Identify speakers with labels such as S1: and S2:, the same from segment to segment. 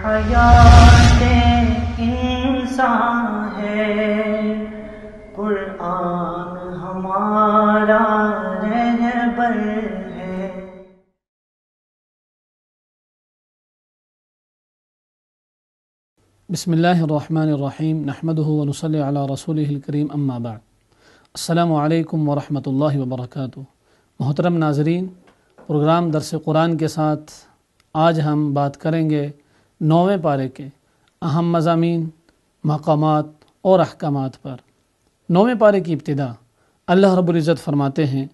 S1: حیات انسان ہے، قرآن ہمارا رہبر ہے۔
S2: بسم اللہ الرحمن الرحیم، نحمدہ ونصلی علی رسولہ الکریم، اما بعد۔ السلام علیکم ورحمۃ اللہ وبرکاتہ۔ محترم ناظرین، پروگرام درس قرآن کے ساتھ آج ہم بات کریں گے 9ویں پارے کے اہم مضامین، مقامات اور احکامات پر۔ 9ویں پارے کی ابتدا اللہ رب العزت فرماتے ہیں،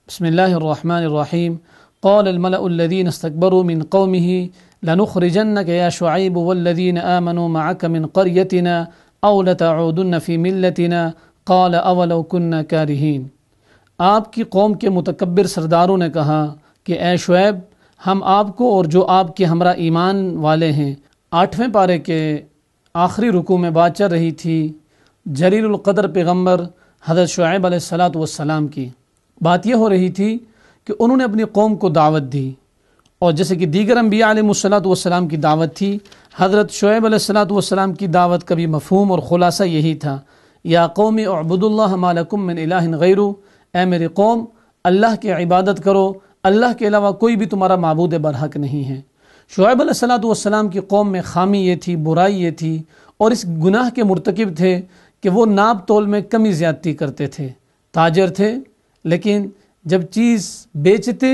S2: بسم اللہ الرحمن الرحیم، قال الملأ الذين استكبروا من قومه لنخرجنك يا شعيب والذين آمنوا معك من قريتنا أو لتعودن في ملتنا قال أولو كنا كارهين۔ آپ کی قوم کے متکبر سرداروں نے کہا کہ اے شعیب، ہم آپ کو اور جو آپ کے ہمراہ ایمان والے ہیں۔ 8ویں پارے کے آخری رکوع میں بات چل رہی تھی جلیل القدر پیغمبر حضرت شعیب علیہ السلام کی۔ بات یہ ہو رہی تھی کہ انہوں نے اپنی قوم کو دعوت دی، اور جیسے کہ دیگر انبیاء علیہ السلام کی دعوت تھی، حضرت شعیب علیہ السلام کی دعوت کا بھی مفہوم اور خلاصہ یہی تھا، یا قوم اعبدوا اللہ ما لکم من الہ غیرہ، اے میری قوم اللہ کی عبادت کرو، اللہ کے علاوہ کوئی بھی تمہارا معبود برحق نہیں ہے۔ شعیب علیہ السلام کی قوم میں خامی یہ تھی، برائی یہ تھی، اور اس گناہ کے مرتکب تھے کہ وہ ناپ تول میں کمی زیادتی کرتے تھے۔ تاجر تھے، لیکن جب چیز بیچتے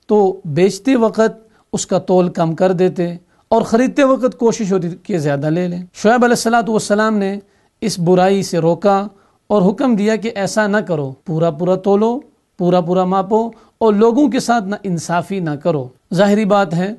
S2: تو بیچتے وقت اس کا تول کم کر دیتے، اور خریدتے وقت کوشش ہوتی کہ زیادہ لے لیں۔ شعیب علیہ السلام نے اس برائی سے روکا اور حکم دیا کہ ایسا نہ کرو، پورا پورا تولو، پورا پورا ماپو، اور لوگوں کے ساتھ نہ انصافی نہ کرو۔ ظاہری بات ہے،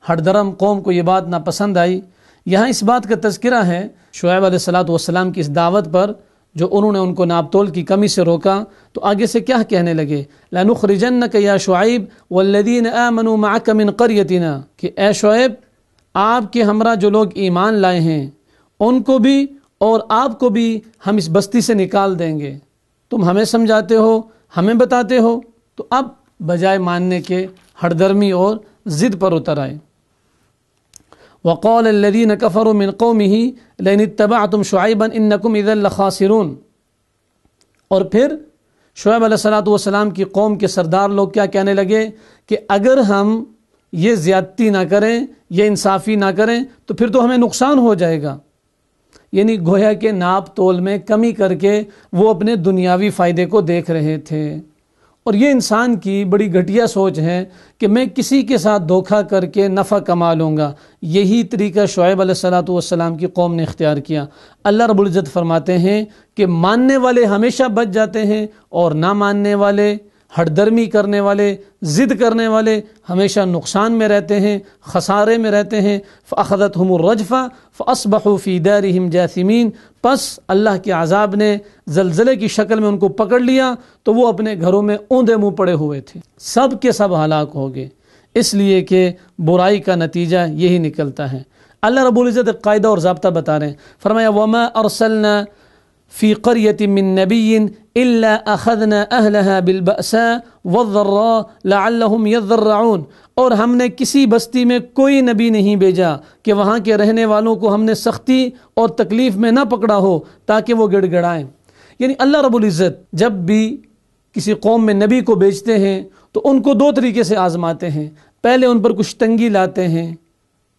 S2: ہر درم قوم کو یہ بات نہ پسند آئی۔ یہاں اس بات کا تذکرہ ہے شعیب علیہ السلام کی اس دعوت پر، جو انہوں نے ان کو ناپ تول کی کمی سے روکا، تو آگے سے کیا کہنے لگے، لَنُخْرِجَنَّكَ يَا شُعَيْبُ وَالَّذِينَ آمَنُوا مَعَكَ مِنْ قَرْيَتِنَا، کہ اے شعیب، آپ کے ہمراہ جو لوگ ایمان لائے ہیں ان کو بھی اور آپ کو بھی ہم اس بستی سے نکال دیں گے۔ تم ہمیں سمجھاتے ہو، ہمیں بتاتے ہو، تو اب بجائے ماننے کے ہردرمی اور ضد پر اتر آئے۔ وَقَالَ الَّذِينَ كَفَرُوا مِنْ قَوْمِهِ لَئِنِ اتَّبَعْتُمْ شُعَيْبًا إِنَّكُمْ إِذًا لَخَاسِرُونَ، اور پھر شعیب علیہ السلام کی قوم کے سردار لوگ کیا کہنے لگے کہ اگر ہم یہ زیادتی نہ کریں، یہ انصافی نہ کریں، تو پھر تو ہمیں نقصان ہو جائے گا۔ یعنی گویا کہ ناپ تول میں کمی کر کے وہ اپنے دنیاوی فائدے کو دیکھ رہے تھے، اور یہ انسان کی بڑی گھٹیا سوچ ہے کہ میں کسی کے ساتھ دھوکہ کر کے نفع کما لوں گا۔ یہی طریقہ شعیب علیہ السلام کی قوم نے اختیار کیا۔ اللہ رب العزت فرماتے ہیں کہ ماننے والے ہمیشہ بچ جاتے ہیں، اور نہ ماننے والے، ہردرمی کرنے والے، ضد کرنے والے ہمیشہ نقصان میں رہتے ہیں، خسارے میں رہتے ہیں۔ فَأَخَذَتْهُمُ الرَّجْفَةُ فَأَصْبَحُوا فِي دَارِهِمْ جَاثِمِينَ، پس اللہ کے عذاب نے زلزلے کی شکل میں ان کو پکڑ لیا تو وہ اپنے گھروں میں اوندے منہ پڑے ہوئے تھے۔ سب کے سب ہلاک ہو گئے، اس لیے کہ برائی کا نتیجہ یہی نکلتا ہے۔ اللہ رب العزت ایک قاعدہ اور ضابطہ بتا رہے ہیں، فرمایا وَمَا أَرْسَلْنَا فی قریۃ من نبی الا اخذنا اہلها بالبأساء والضراء لعلهم يضرعون، اور ہم نے کسی بستی میں کوئی نبی نہیں بھیجا کہ وہاں کے رہنے والوں کو ہم نے سختی اور تکلیف میں نہ پکڑا ہو تاکہ وہ گڑ گڑائیں۔ یعنی اللہ رب العزت جب بھی کسی قوم میں نبی کو بھیجتے ہیں تو ان کو دو طریقے سے آزماتے ہیں۔ پہلے ان پر کچھ تنگی لاتے ہیں،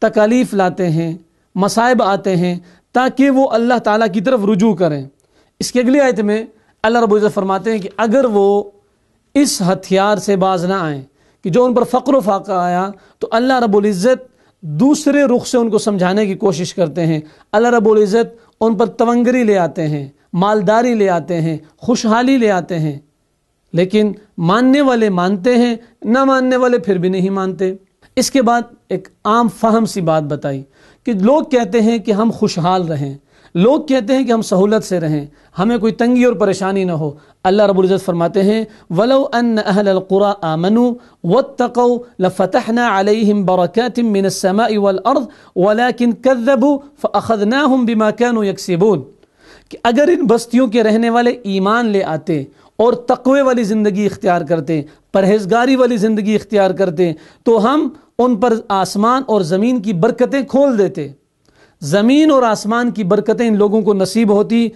S2: تکالیف لاتے ہیں، مصائب آتے ہیں، تاکہ وہ اللہ تعالیٰ کی طرف رجوع کریں۔ اس کی اگلی آیت میں اللہ رب العزت فرماتے ہیں کہ اگر وہ اس ہتھیار سے باز نہ آئیں کہ جو ان پر فقر و فاقہ آیا، تو اللہ رب العزت دوسرے رخ سے ان کو سمجھانے کی کوشش کرتے ہیں۔ اللہ رب العزت ان پر تونگری لے آتے ہیں، مالداری لے آتے ہیں، خوشحالی لے آتے ہیں، لیکن ماننے والے مانتے ہیں، نہ ماننے والے پھر بھی نہیں مانتے۔ اس کے بعد ایک عام فہم سی بات بتائی کہ لوگ کہتے ہیں کہ ہم خوشحال رہیں، لوگ کہتے ہیں کہ ہم سہولت سے رہیں، ہمیں کوئی تنگی اور پریشانی نہ ہو۔ اللہ رب العزت فرماتے ہیں وَلَوْ أَنَّ أَهْلَ الْقُرَىٰ آمَنُوا وَاتَّقَوْا لَفَتَحْنَا عَلَيْهِمْ بَرَكَاتٍ مِّنَ السَّمَاءِ وَالْأَرْضِ وَلَكِنْ كَذَّبُوا فَأَخَذْنَاهُمْ بِمَا كَانُوا يَكْسِبُونَ، کہ اگر ان بستیوں کے رہنے والے ایمان لے آتے اور تقوی والی زندگی اختیار کرتے، پرہیزگاری والی زندگی اختیار کرتے، تو ہم ان پر آسمان اور زمین کی برکتیں کھول دیتے، زمین اور آسمان کی برکتیں ان لوگوں کو نصیب ہوتی،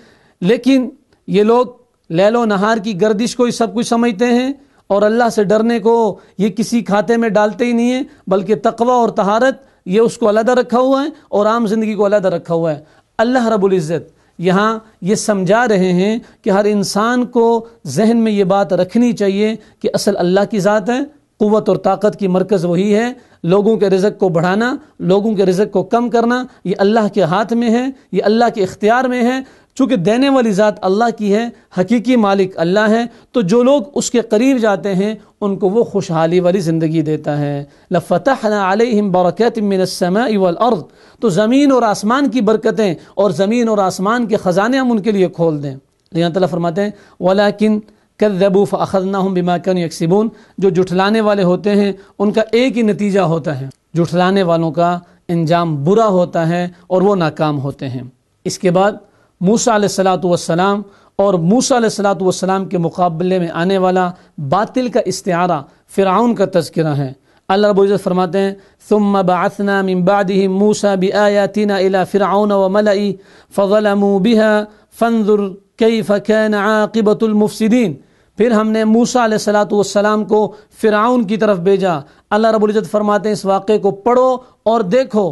S2: لیکن یہ لوگ لیل و نہار کی گردش کو ہی سب کچھ سمجھتے ہیں اور اللہ سے ڈرنے کو یہ کسی کھاتے میں ڈالتے ہی نہیں ہیں، بلکہ تقوی اور طہارت یہ اس کو علیحدہ رکھا ہوا ہے اور عام زندگی کو علیحدہ رکھا ہوا ہے۔ اللہ رب العزت یہاں یہ سمجھا رہے ہیں کہ ہر انسان کو ذہن میں یہ بات رکھنی چاہیے کہ اصل اللہ کی ذات ہے، قوت اور طاقت کی مرکز وہی ہے، لوگوں کے رزق کو بڑھانا، لوگوں کے رزق کو کم کرنا یہ اللہ کے ہاتھ میں ہے، یہ اللہ کے اختیار میں ہے۔ چونکہ دینے والی ذات اللہ کی ہے، حقیقی مالک اللہ ہے، تو جو لوگ اس کے قریب جاتے ہیں ان کو وہ خوشحالی والی زندگی دیتا ہے۔ لَفَتَحْنَا عَلَيْهِمْ بَرَكَاتٍ مِّنَ السَّمَاءِ وَالْأَرْضِ، تو زمین اور آسمان کی برکتیں اور زمین اور آسمان کے خزانے ہم ان کے لیے کھول دیں۔ اللہ تعالیٰ فرماتے ہیں وَلَكِنْ كَذَّبُوا فَأَخَذْنَاهُمْ بِمَا كَانُوا يَكْسِبُونَ، جو جھٹلانے والے ہوتے ہیں ان کا ایک ہی نتیجہ ہوتا ہے، جھٹلانے والوں کا انجام برا ہوتا ہے اور وہ ناکام ہوتے ہیں۔ اس کے بعد موسیٰ علیہ الصلوۃ والسلام اور موسیٰ علیہ الصلوۃ والسلام کے مقابلے میں آنے والا باطل کا استعارہ فرعون کا تذکرہ ہے۔ اللہ رب العزت فرماتے ہیں ثم بعثنا من بعدهم موسى بآياتنا إلى فرعون وملئه فظلموا بها فانظر كيف كان عاقبة المفسدين، پھر ہم نے موسیٰ علیہ الصلوۃ والسلام کو فرعون کی طرف بھیجا۔ اللہ رب العزت فرماتے ہیں اس واقعے کو پڑھو اور دیکھو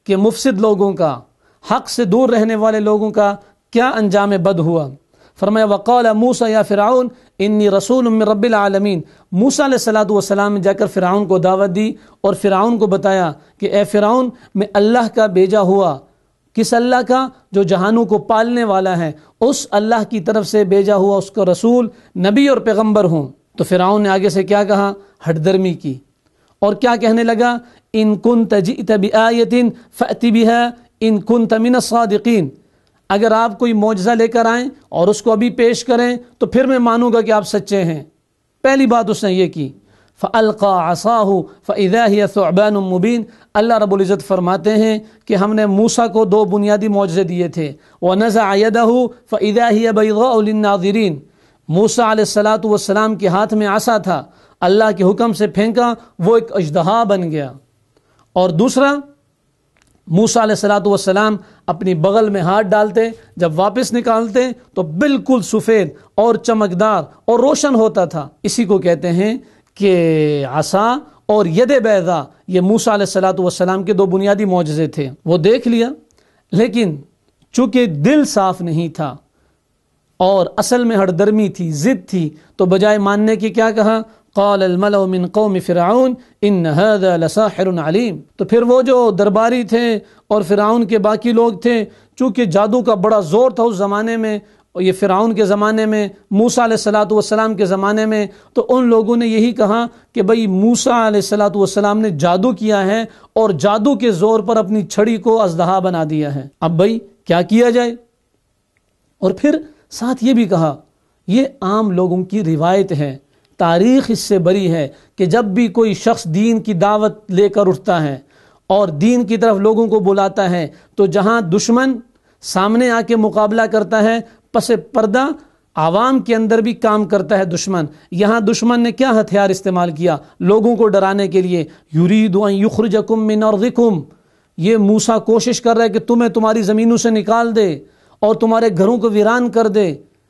S2: کہ مفسد لوگوں کا، حق سے دور رہنے والے لوگوں کا کیا انجام بد ہوا۔ فرمایا وقال موسیٰ یا فرعون انی رسول من رب العالمین، موسیٰ علیہ الصلوۃ والسلام نے جا کر فرعون کو دعوت دی اور فرعون کو بتایا کہ اے فرعون میں اللہ کا بھیجا ہوا، کس اللہ کا؟ جو جہانوں کو پالنے والا ہے، اس اللہ کی طرف سے بھیجا ہوا اس کا رسول، نبی اور پیغمبر ہوں۔ تو فرعون نے آگے سے کیا کہا؟ ہٹ درمی کی، اور کیا کہنے لگا؟ ان کنت جئت بآیۃ فأت بها ان کنت من الصادقین، اگر آپ کوئی معجزہ لے کر آئیں اور اس کو ابھی پیش کریں تو پھر میں مانوں گا کہ آپ سچے ہیں۔ پہلی بات اس نے یہ کی فَأَلْقَى عَصَاهُ فَإِذَا هِيَ ثُعْبَانٌ مُّبِينٌ۔ اللہ رب العزت فرماتے ہیں کہ ہم نے موسیٰ کو دو بنیادی معجزے دیے تھے، وَنَزَعَ يَدَهُ فَإِذَا هِيَ بَيْضَاءُ لِلنَّاظِرِينَ، موسیٰ علیہ الصلوۃ والسلام کے ہاتھ میں عصا تھا، اللہ کے حکم سے پھینکا وہ ایک اژدہا بن گیا۔ اور دوسرا موسیٰ علیہ الصلوۃ والسلام اپنی بغل میں ہاتھ ڈالتے، جب واپس نکالتے تو بالکل سفید اور چمکدار اور روشن ہوتا تھا۔ اسی کو کہتے ہیں کہ عصا اور ید بیضا، یہ موسیٰ علیہ الصلوۃ والسلام کے دو بنیادی معجزے تھے۔ وہ دیکھ لیا، لیکن چونکہ دل صاف نہیں تھا اور اصل میں ہٹ درمی تھی، ضد تھی، تو بجائے ماننے کے کیا کہا؟ قال الملأ من قوم فرعون ان هذا لساحر علیم۔ تو پھر وہ جو درباری تھے اور فرعون کے باقی لوگ تھے، چونکہ جادو کا بڑا زور تھا اس زمانے میں، اور یہ فرعون کے زمانے میں، موسیٰ علیہ الصلوۃ والسلام کے زمانے میں، تو ان لوگوں نے یہی کہا کہ بھئی موسیٰ علیہ الصلوۃ والسلام نے جادو کیا ہے اور جادو کے زور پر اپنی چھڑی کو اژدہا بنا دیا ہے، اب بھئی کیا کیا جائے؟ اور پھر ساتھ یہ بھی کہا یہ عام لوگوں کی روایت ہے، تاریخ اس سے بری ہے کہ جب بھی کوئی شخص دین کی دعوت لے کر اٹھتا ہے اور دین کی طرف لوگوں کو بلاتا ہے تو جہاں دشمن سامنے آ کے مقابلہ کرتا ہے، پس پردہ عوام کے اندر بھی کام کرتا ہے دشمن۔ یہاں دشمن نے کیا ہتھیار استعمال کیا لوگوں کو ڈرانے کے لیے؟ یرید ان یخرجکم من ارضکم، یہ موسیٰ کوشش کر رہا ہے کہ تمہیں تمہاری زمینوں سے نکال دے اور تمہارے گھروں کو ویران کر دے،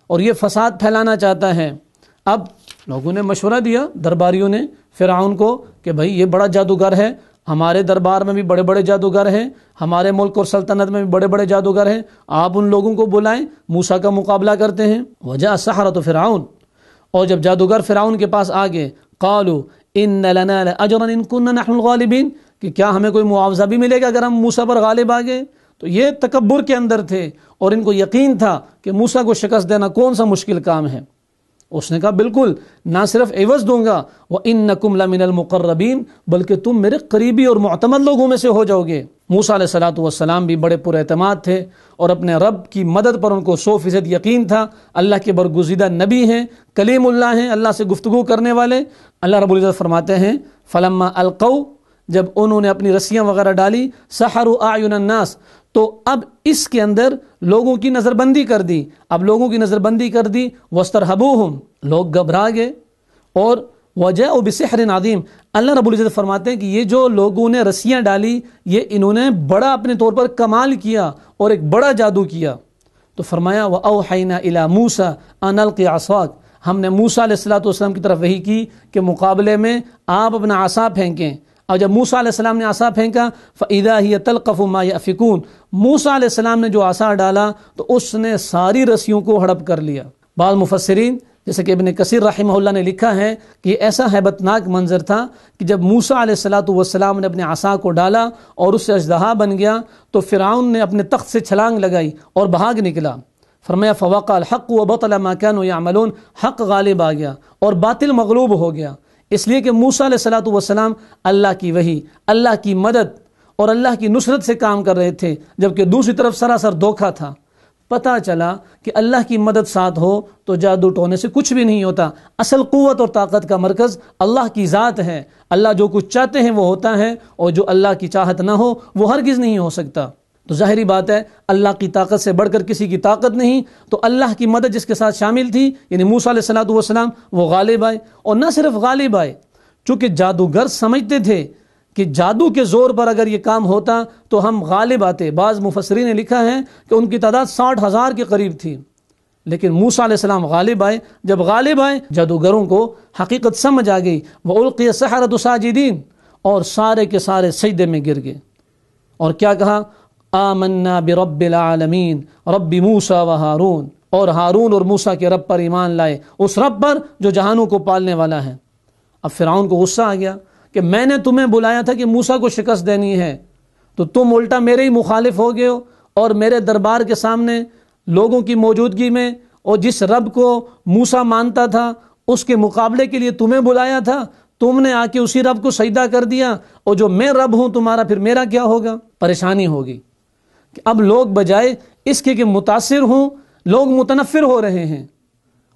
S2: اور یہ فساد پھیلانا چاہتا ہے۔ اب لوگوں نے مشورہ دیا، درباریوں نے فرعون کو کہ بھئی یہ بڑا جادوگر ہے، ہمارے دربار میں بھی بڑے بڑے جادوگر ہیں، ہمارے ملک اور سلطنت میں بھی بڑے بڑے جادوگر ہیں، آپ ان لوگوں کو بلائیں، موسیٰ کا مقابلہ کرتے ہیں۔ وجاء السحرۃ فرعون، اور جب جادوگر فرعون کے پاس آگے، قالوا ان لنا لاجرا ان كنا نحن الغالبین، کہ کیا ہمیں کوئی معاوضہ بھی ملے گا اگر ہم موسیٰ پر غالب آ گئے؟ تو یہ تکبر کے اندر تھے اور ان کو یقین تھا کہ موسیٰ کو شکست دینا کون سا مشکل کام ہے۔ اس نے کہا بالکل، نہ صرف عوض دوں گا وَإِنَّكُمْ لَمِنَ الْمُقَرَّبِينَ، بلکہ تم میرے قریبی اور معتمد لوگوں میں سے ہو جاؤ گے۔ موسیٰ علیہ الصلوۃ والسلام بھی بڑے پر اعتماد تھے اور اپنے رب کی مدد پر ان کو 100% یقین تھا، اللہ کے برگزیدہ نبی ہیں، کلیم اللہ ہیں، اللہ سے گفتگو کرنے والے۔ اللہ رب العزت فرماتے ہیں فَلَمَّا أَلْقَوْا، جب انہوں نے اپنی رسیاں وغیرہ ڈالی، سَحَرُوا أَعْيُنَ النَّاسِ، تو اب اس کے اندر لوگوں کی نظر بندی کر دی، اب لوگوں کی نظر بندی کر دی، وَاسْتَرْهَبُوهُمْ، لوگ گھبرا گئے اور وجاءوا بسحر عظیم، اللہ رب العزت فرماتے ہیں کہ یہ جو لوگوں نے رسیاں ڈالی یہ انہوں نے بڑا اپنے طور پر کمال کیا اور ایک بڑا جادو کیا. تو فرمایا وَأَوْحَيْنَا إِلَى مُوسَىٰ أَنْ أَلْقِ عَصَاكَ، ہم نے موسیٰ علیہ السلام کی طرف وحی کی کہ مقابلے میں آپ اپنا عصا پھینکیں. اور جب موسیٰ علیہ السلام نے عصا پھینکا فَإِذَا هِيَ تَلْقَفُ مَا يَأْفِكُونَ، موسیٰ علیہ السلام نے جو عصا ڈالا تو اس نے ساری رسیوں کو ہڑپ کر لیا. بعض مفسرین جیسے کہ ابن کثیر رحمہ اللہ نے لکھا ہے کہ یہ ایسا ہیبتناک منظر تھا کہ جب موسیٰ علیہ السلام نے اپنے عصا کو ڈالا اور اس سے اژدہا بن گیا تو فرعون نے اپنے تخت سے چھلانگ لگائی اور بھاگ نکلا. فرمایا فوقع الحق وبطل ما كانوا يعملون، حق غالب آ گیا اور باطل مغلوب ہو گیا. اس لیے کہ موسیٰ علیہ السلام اللہ کی وحی، اللہ کی مدد اور اللہ کی نصرت سے کام کر رہے تھے، جبکہ دوسری طرف سراسر دھوکہ تھا. پتہ چلا کہ اللہ کی مدد ساتھ ہو تو جادو ٹونے سے کچھ بھی نہیں ہوتا. اصل قوت اور طاقت کا مرکز اللہ کی ذات ہے. اللہ جو کچھ چاہتے ہیں وہ ہوتا ہے، اور جو اللہ کی چاہت نہ ہو وہ ہرگز نہیں ہو سکتا. تو ظاہری بات ہے اللہ کی طاقت سے بڑھ کر کسی کی طاقت نہیں. تو اللہ کی مدد جس کے ساتھ شامل تھی یعنی موسیٰ علیہ السلام وہ غالب آئے. اور نہ صرف غالب آئے، چونکہ جادوگر سمجھتے تھے کہ جادو کے زور پر اگر یہ کام ہوتا تو ہم غالب آتے. بعض مفسرین نے لکھا ہے کہ ان کی تعداد 60,000 کے قریب تھی، لیکن موسیٰ علیہ السلام غالب آئے. جب غالب آئے جادوگروں کو حقیقت سمجھ آ گئی. وَأُلْقِيَ السَّحَرَةُ سَاجِدِينَ، اور سارے کے سارے سجدے میں گر گئے. اور کیا کہا؟ آمنا برب العالمین رب موسیٰ و ہارون، اور ہارون اور موسیٰ کے رب پر ایمان لائے، اس رب پر جو جہانوں کو پالنے والا ہے. اب فرعون کو غصہ آ گیا کہ میں نے تمہیں بلایا تھا کہ موسیٰ کو شکست دینی ہے، تو تم الٹا میرے ہی مخالف ہو گئے ہو، اور میرے دربار کے سامنے لوگوں کی موجودگی میں اور جس رب کو موسیٰ مانتا تھا اس کے مقابلے کے لیے تمہیں بلایا تھا، تم نے آ کے اسی رب کو سجدہ کر دیا، اور جو میں رب ہوں تمہارا پھر میرا کیا ہوگا؟ پریشانی ہوگی کہ اب لوگ بجائے اس کے کہ متاثر ہوں لوگ متنفر ہو رہے ہیں،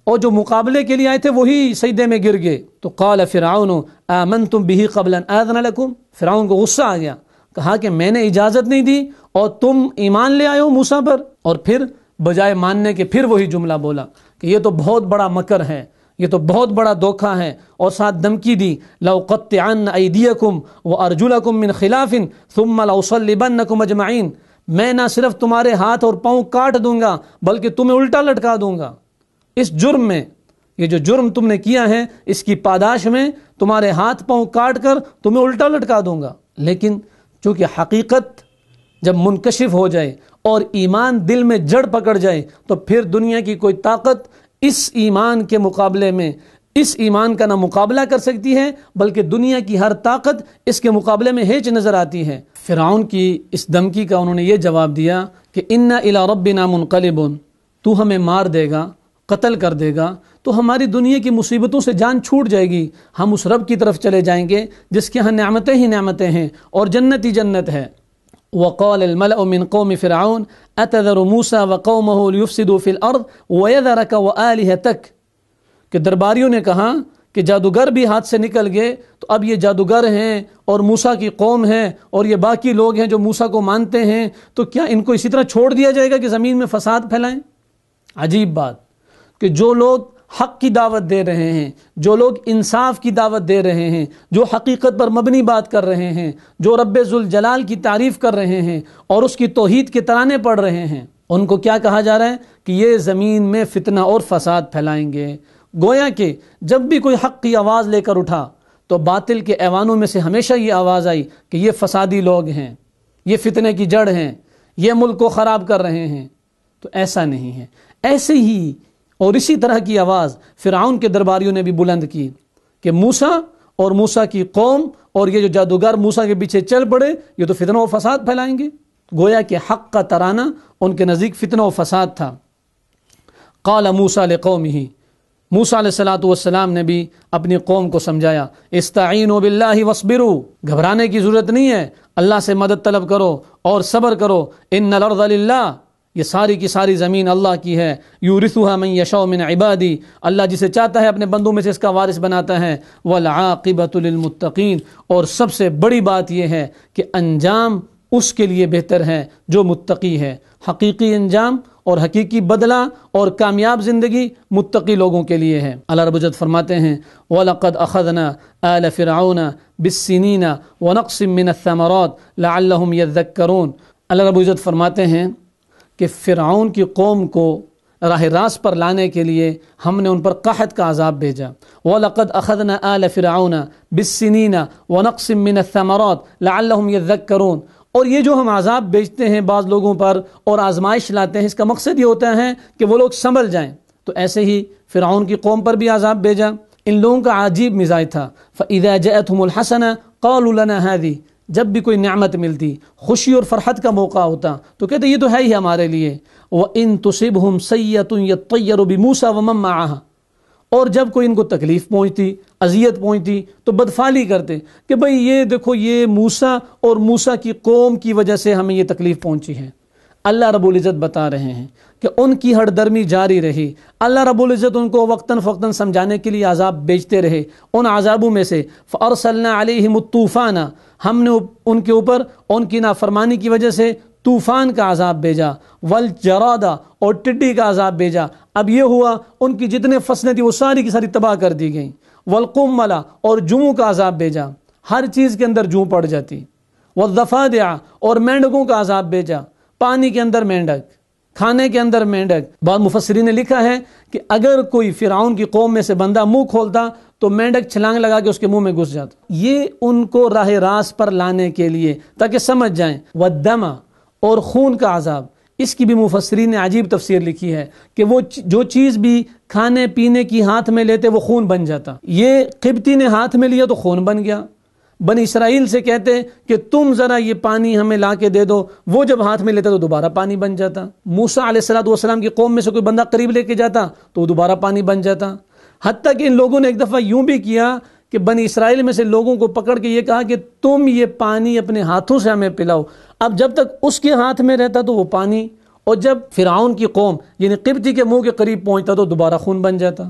S2: اور جو مقابلے کے لیے آئے تھے وہی سجدے میں گر گئے. تو قال فرعون آمنتم به قبل ان آذن لكم، فرعون کو غصہ آ گیا، کہا کہ میں نے اجازت نہیں دی اور تم ایمان لے آئے ہو موسیٰ پر. اور پھر بجائے ماننے کے پھر وہی جملہ بولا کہ یہ تو بہت بڑا مکر ہے، یہ تو بہت بڑا دھوکہ ہے، اور ساتھ دھمکی دی لَأُقَطِّعَنَّ أَيْدِيَكُمْ وَأَرْجُلَكُمْ مِنْ خِلَافٍ ثُمَّ لَأُصَلِّبَنَّكُمْ أَجْمَعِينَ، میں نہ صرف تمہارے ہاتھ اور پاؤں کاٹ دوں گا بلکہ تمہیں الٹا لٹکا دوں گا. اس جرم میں، یہ جو جرم تم نے کیا ہے اس کی پاداش میں تمہارے ہاتھ پاؤں کاٹ کر تمہیں الٹا لٹکا دوں گا. لیکن چونکہ حقیقت جب منکشف ہو جائے اور ایمان دل میں جڑ پکڑ جائے تو پھر دنیا کی کوئی طاقت اس ایمان کے مقابلے میں اس ایمان کا نہ مقابلہ کر سکتی ہے، بلکہ دنیا کی ہر طاقت اس کے مقابلے میں ہیچ نظر آتی ہے. فرعون کی اس دھمکی کا انہوں نے یہ جواب دیا کہ اِنَّا إِلَىٰ رَبِّنَا مُنْقَلِبٌ، تو ہمیں مار دے گا، قتل کر دے گا تو ہماری دنیا کی مصیبتوں سے جان چھوٹ جائے گی، ہم اس رب کی طرف چلے جائیں گے جس کے ہاں نعمتیں ہی نعمتیں ہیں اور جنت ہی جنت ہے. وقال الملأ من قوم فرعون أتذر موسى وقومه ليفسدوا في الأرض ويذرك وآلهتك، کہ درباریوں نے کہا کہ جادوگر بھی ہاتھ سے نکل گئے تو اب یہ جادوگر ہیں اور موسیٰ کی قوم ہے اور یہ باقی لوگ ہیں جو موسیٰ کو مانتے ہیں، تو کیا ان کو اسی طرح چھوڑ دیا جائے گا کہ زمین میں فساد پھیلائیں؟ عجیب بات کہ جو لوگ حق کی دعوت دے رہے ہیں، جو لوگ انصاف کی دعوت دے رہے ہیں، جو حقیقت پر مبنی بات کر رہے ہیں، جو رب ذوالجلال کی تعریف کر رہے ہیں اور اس کی توحید کے ترانے پڑھ رہے ہیں، ان کو کیا کہا جا رہا ہے کہ یہ زمین میں فتنہ اور فساد پھیلائیں گے. گویا کہ جب بھی کوئی حق کی آواز لے کر اٹھا تو باطل کے ایوانوں میں سے ہمیشہ یہ آواز آئی کہ یہ فسادی لوگ ہیں، یہ فتنے کی جڑ ہیں، یہ ملک کو خراب کر رہے ہیں. تو ایسا نہیں ہے. ایسے ہی اور اسی طرح کی آواز فرعون کے درباریوں نے بھی بلند کی کہ موسیٰ اور موسیٰ کی قوم اور یہ جو جادوگر موسیٰ کے پیچھے چل پڑے یہ تو فتنہ و فساد پھیلائیں گے. گویا کہ حق کا ترانہ ان کے نزدیک فتنہ و فساد تھا. قال موسیٰ لقومہ، موسیٰ علیہ السلام نے بھی اپنی قوم کو سمجھایا استعینوا باللہ واصبروا، گھبرانے کی ضرورت نہیں ہے، اللہ سے مدد طلب کرو اور صبر کرو. ان الارض للہ، یہ ساری کی ساری زمین اللہ کی ہے. یورثها من یشاء من عبادی، اللہ جسے چاہتا ہے اپنے بندوں میں سے اس کا وارث بناتا ہے. والعاقبۃ للمتقین، اور سب سے بڑی بات یہ ہے کہ انجام اس کے لیے بہتر ہے جو متقی ہے. حقیقی انجام اور حقیقی بدلہ اور کامیاب زندگی متقی لوگوں کے لیے ہے۔ اللہ رب العزت فرماتے ہیں وَلَقَدْ أَخَذْنَا آلَ فِرْعَوْنَ بِالسِّنِينَ وَنَقْصٍ مِّنَ الثَّمَرَاتِ لَعَلَّهُمْ يَذَّكَّرُونَ۔ اللہ رب العزت فرماتے ہیں کہ فرعون کی قوم کو راہ راست پر لانے کے لیے ہم نے ان پر قحط کا عذاب بھیجا۔ وَلَقَدْ أَخَذْنَا آلَ فِرْعَوْنَ بِالسِّنِينَ وَنَقْصٍ مِّنَ الثَّمَرَاتِ لَعَلَّهُم يَذَّكَّرُونَ۔ اور یہ جو ہم عذاب بھیجتے ہیں بعض لوگوں پر اور آزمائش لاتے ہیں، اس کا مقصد یہ ہوتا ہے کہ وہ لوگ سنبھل جائیں۔ تو ایسے ہی فرعون کی قوم پر بھی عذاب بھیجا۔ ان لوگوں کا عجیب مزاج تھا۔ فَإِذَا جَاءَتْهُمُ الْحَسَنَةُ قَالُوا لَنَا هَذِهِ، جب بھی کوئی نعمت ملتی، خوشی اور فرحت کا موقع ہوتا تو کہتے یہ تو ہے ہی ہمارے لیے۔ وَإِن تُصِبْهُمْ سَيِّئَةٌ يَطَّيَّرُوا بِمُوسَىٰ وَمَن مَّعَهُ، اور جب کوئی ان کو تکلیف پہنچتی، اذیت پہنچتی تو بدفعلی کرتے کہ بھئی یہ دیکھو یہ موسیٰ اور موسیٰ کی قوم کی وجہ سے ہمیں یہ تکلیف پہنچی ہے۔ اللہ رب العزت بتا رہے ہیں کہ ان کی ہٹ درمی جاری رہی۔ اللہ رب العزت ان کو وقتاً فوقتاً سمجھانے کے لیے عذاب بھیجتے رہے۔ ان عذابوں میں سے فَأَرْسَلْنَا عَلَيْهِمُ الطُّوفَانَ، ہم نے ان کے اوپر ان کی نافرمانی کی وجہ سے طوفان کا عذاب بھیجا، والجراد، اور ٹڈی کا عذاب بھیجا۔ اب یہ ہوا ان کی جتنے فصلیں تھیں وہ ساری کی ساری تباہ کر دی گئیں۔ والقمل، اور جوؤں کا عذاب بھیجا، ہر چیز کے اندر جوں پڑ جاتی۔ والضفادع، اور مینڈکوں کا عذاب بھیجا، پانی کے اندر مینڈک، کھانے کے اندر مینڈک۔ بعض مفسرین نے لکھا ہے کہ اگر کوئی فرعون کی قوم میں سے بندہ منہ کھولتا تو مینڈک چھلانگ لگا کے اس کے منہ میں گھس جاتا۔ یہ ان کو راہ راست پر لانے کے لیے تاکہ سمجھ جائیں۔ والدم، اور خون کا عذاب، اس کی بھی مفسرین نے عجیب تفسیر لکھی ہے کہ وہ جو چیز بھی کھانے پینے کی ہاتھ میں لیتے وہ خون بن جاتا۔ یہ قبطی نے ہاتھ میں لیا تو خون بن گیا۔ بنی اسرائیل سے کہتے کہ تم ذرا یہ پانی ہمیں لا کے دے دو، وہ جب ہاتھ میں لیتا تو دوبارہ پانی بن جاتا۔ موسیٰ علیہ السلام کی قوم میں سے کوئی بندہ قریب لے کے جاتا تو وہ دوبارہ پانی بن جاتا۔ حتیٰ کہ ان لوگوں نے ایک دفعہ یوں بھی کیا کہ بنی اسرائیل میں سے لوگوں کو پکڑ کے یہ کہا کہ تم یہ پانی اپنے ہاتھوں سے ہمیں پلاؤ۔ اب جب تک اس کے ہاتھ میں رہتا تو وہ پانی، اور جب فرعون کی قوم یعنی قبطی کے منہ کے قریب پہنچتا تو دوبارہ خون بن جاتا۔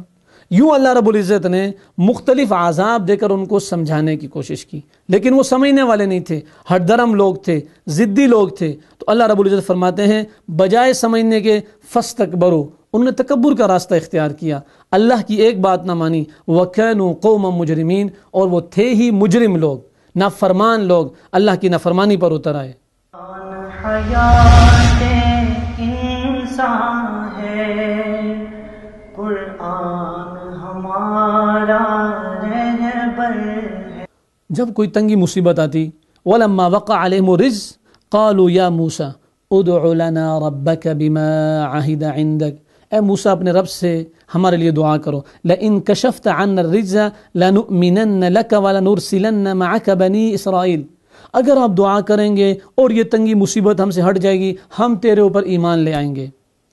S2: یوں اللہ رب العزت نے مختلف عذاب دے کر ان کو سمجھانے کی کوشش کی، لیکن وہ سمجھنے والے نہیں تھے، ہٹ درم لوگ تھے، ضدی لوگ تھے۔ تو اللہ رب العزت فرماتے ہیں بجائے سمجھنے کے فاستکبروا، انہوں نے تکبر کا راستہ اختیار کیا، اللہ کی ایک بات نہ مانی۔ وَكَانُوا قَوْمًا مُجْرِمِينَ، اور وہ تھے ہی مجرم لوگ، نافرمان لوگ، اللہ کی نافرمانی پر اتر آئے۔
S1: حیات انسان ہے قرآن ہمارا رہبر ہے۔
S2: جب کوئی تنگی مصیبت آتی، وَلَمَّا وَقَعَ عَلَيْهِمُ الرِّجْزُ قَالُوا يَا مُوسَىٰ ادْعُ لَنَا رَبَّكَ بِمَا عَهِدَ عِندَكَ، اے موسیٰ اپنے رب سے ہمارے لیے دعا کرو۔ لَئِن كَشَفْتَ عَنَّا الرِّجْزَ لَنُؤْمِنَنَّ لَكَ وَلَنُرْسِلَنَّ مَعَكَ بَنِي إِسْرَائِيل، اگر آپ دعا کریں گے اور یہ تنگی مصیبت ہم سے ہٹ جائے گی، ہم تیرے اوپر ایمان لے آئیں گے۔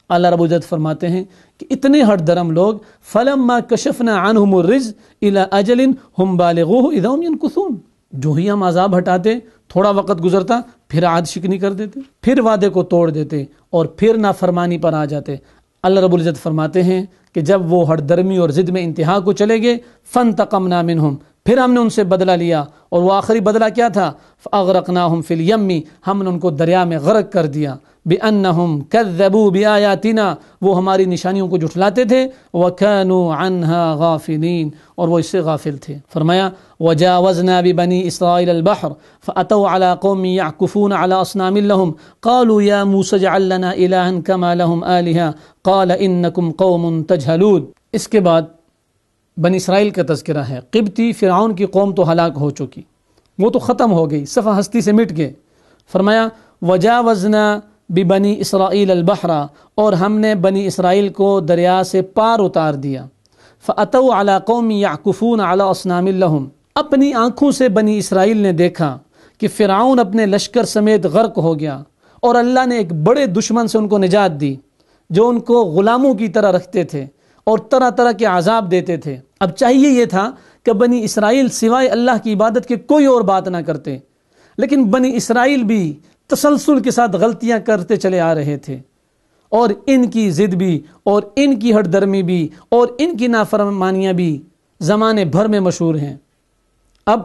S2: اللہ رب العزت فرماتے ہیں کہ اتنے ہٹ درم لوگ فَلَمَّا كَشَفْنَا عَنْهُمُ الرِّجْزَ إِلَىٰ أَجَلٍ هُمْ بَالِغُوهُ إِذَا هُمْ يَنكُثُونَ، جو ہی ہم عذاب ہٹاتے تھوڑا وقت گزرتا پھر عاد شکنی کر دیتے، پھر وعدے کو توڑ دیتے اور پھر نافرمانی پر آ جاتے۔ اللہ رب العزت فرماتے ہیں کہ جب وہ ہٹ درمی اور ضد میں انتہا کو چلے گئے فانتقمنا منہم، پھر ہم نے ان سے بدلہ لیا، اور وہ آخری بدلہ کیا تھا؟ فاغرقناہم فی الیم، ہم نے ان کو دریا میں غرق کر دیا۔ بانہم کذبوا بآیاتنا، وہ ہماری نشانیوں کو جھٹلاتے تھے، وکانوا عنہا غافلین، اور وہ اس سے غافل تھے۔ فرمایا وجاوزنا ببنی اسرائیل البحر فاتوا علی قوم یعکفون علی اصنام لهم قالوا یا موسى اجعل لنا الہا کما لهم آلہہ قال انکم قوم تجہلون۔ اس کے بعد بنی اسرائیل کا تذکرہ ہے۔ قبطی فرعون کی قوم تو ہلاک ہو چکی، وہ تو ختم ہو گئی، صفحہ ہستی سے مٹ گئے۔ فرمایا وجاوزنا ببنی اسرائیل البحر، اور ہم نے بنی اسرائیل کو دریا سے پار اتار دیا۔ فاتوا علی قوم یعکفون علی اصنام لهم، اپنی آنکھوں سے بنی اسرائیل نے دیکھا کہ فرعون اپنے لشکر سمیت غرق ہو گیا، اور اللہ نے ایک بڑے دشمن سے ان کو نجات دی جو ان کو غلاموں کی طرح رکھتے تھے اور طرح طرح کے عذاب دیتے تھے۔ اب چاہیے یہ تھا کہ بنی اسرائیل سوائے اللہ کی عبادت کے کوئی اور بات نہ کرتے، لیکن بنی اسرائیل بھی تسلسل کے ساتھ غلطیاں کرتے چلے آ رہے تھے، اور ان کی ضد بھی اور ان کی ہٹ درمی بھی اور ان کی نافرمانیاں بھی زمانے بھر میں مشہور ہیں۔ اب